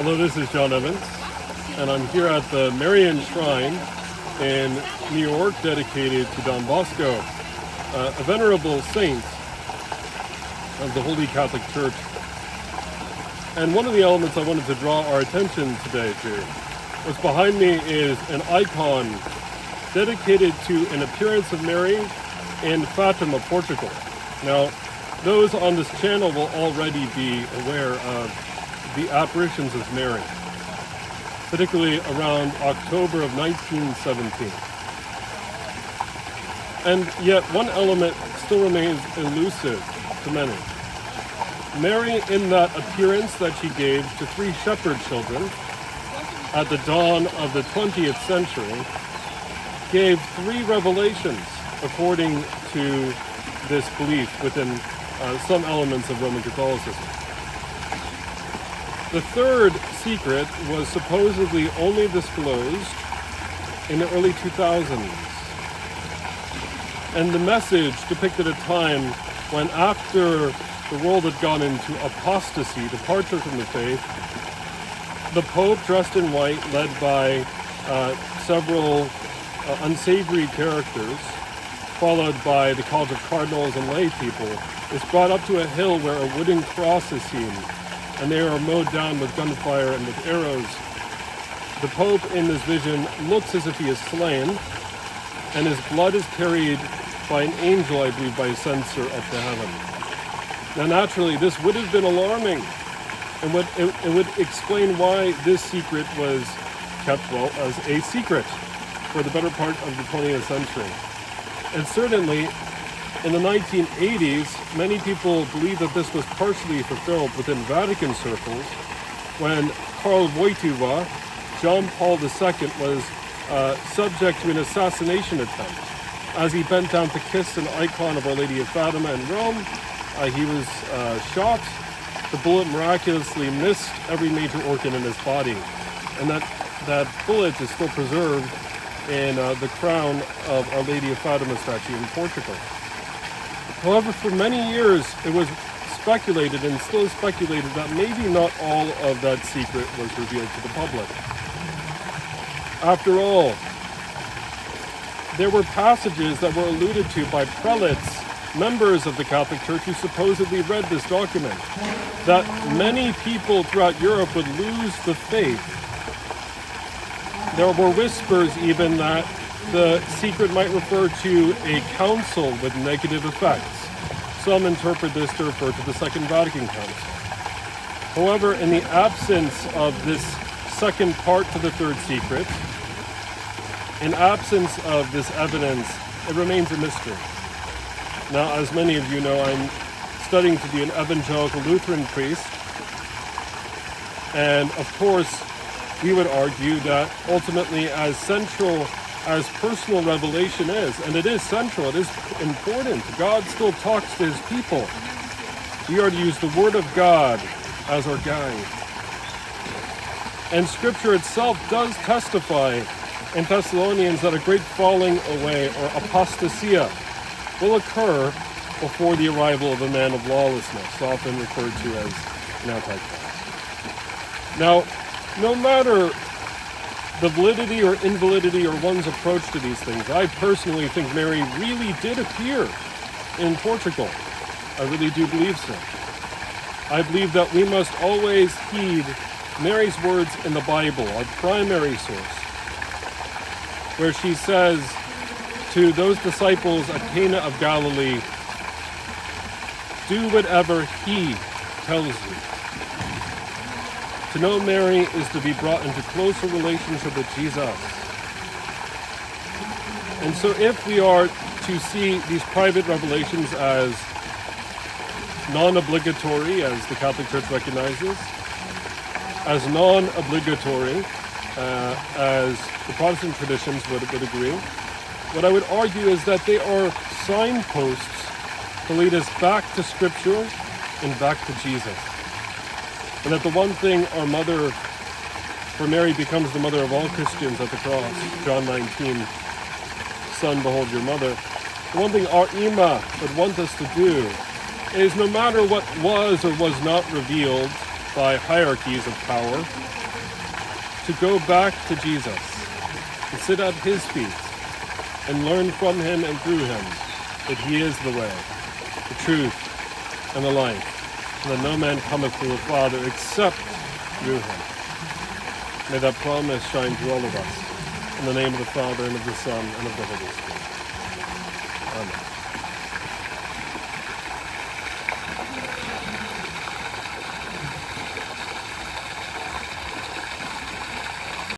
Hello, this is John Evans, and I'm here at the Marian Shrine in New York, dedicated to Don Bosco, a venerable saint of the Holy Catholic Church. And one of the elements I wanted to draw our attention today to, what's behind me is an icon dedicated to an appearance of Mary in Fatima, Portugal. Now, those on this channel will already be aware of the apparitions of Mary, particularly around October of 1917. And yet one element still remains elusive to many. Mary, in that appearance that she gave to 3 shepherd children at the dawn of the 20th century, gave 3 revelations according to this belief within some elements of Roman Catholicism. The third secret was supposedly only disclosed in the early 2000s. And the message depicted a time when, after the world had gone into apostasy, departure from the faith, the Pope, dressed in white, led by several unsavory characters, followed by the College of Cardinals and lay people, is brought up to a hill where a wooden cross is seen, and they are mowed down with gunfire and with arrows. The Pope in this vision looks as if he is slain, and his blood is carried by an angel, I believe, by a censer up to heaven. Now naturally, this would have been alarming, and it would explain why this secret was kept, well, as a secret for the better part of the 20th century. And certainly, in the 1980s, many people believe that this was partially fulfilled within Vatican circles when Karl Wojtyła, John Paul II, was subject to an assassination attempt. As he bent down to kiss an icon of Our Lady of Fatima in Rome, he was shot. The bullet miraculously missed every major organ in his body. And that bullet is still preserved in the crown of Our Lady of Fatima statue in Portugal. However, for many years, it was speculated, and still is speculated, that maybe not all of that secret was revealed to the public. After all, there were passages that were alluded to by prelates, members of the Catholic Church, who supposedly read this document, that many people throughout Europe would lose the faith. There were whispers even that the secret might refer to a council with negative effects. Some interpret this to refer to the Second Vatican Council. However, in the absence of this second part to the third secret, in absence of this evidence, it remains a mystery. Now, as many of you know, I'm studying to be an evangelical Lutheran priest, and of course, we would argue that ultimately, as central as personal revelation is, and it is central, it is important, God still talks to his people. We are to use the Word of God as our guide. And Scripture itself does testify in Thessalonians that a great falling away, or apostasia, will occur before the arrival of a man of lawlessness, often referred to as an Antichrist. Now, no matter the validity or invalidity or one's approach to these things, I personally think Mary really did appear in Portugal. I really do believe so. I believe that we must always heed Mary's words in the Bible, our primary source, where she says to those disciples at Cana of Galilee, "Do whatever he tells you." To know Mary is to be brought into closer relationship with Jesus. And so if we are to see these private revelations as non-obligatory, as the Catholic Church recognizes, as non-obligatory, as the Protestant traditions would agree, what I would argue is that they are signposts to lead us back to Scripture and back to Jesus. And that the one thing our mother, for Mary becomes the mother of all Christians at the cross, John 19, "Son, behold your mother." The one thing our Ima would want us to do is, no matter what was or was not revealed by hierarchies of power, to go back to Jesus, to sit at his feet, and learn from him and through him that he is the way, the truth, and the life, and that no man cometh to the Father except through him. May that promise shine through all of us. In the name of the Father, and of the Son, and of the Holy Spirit. Amen.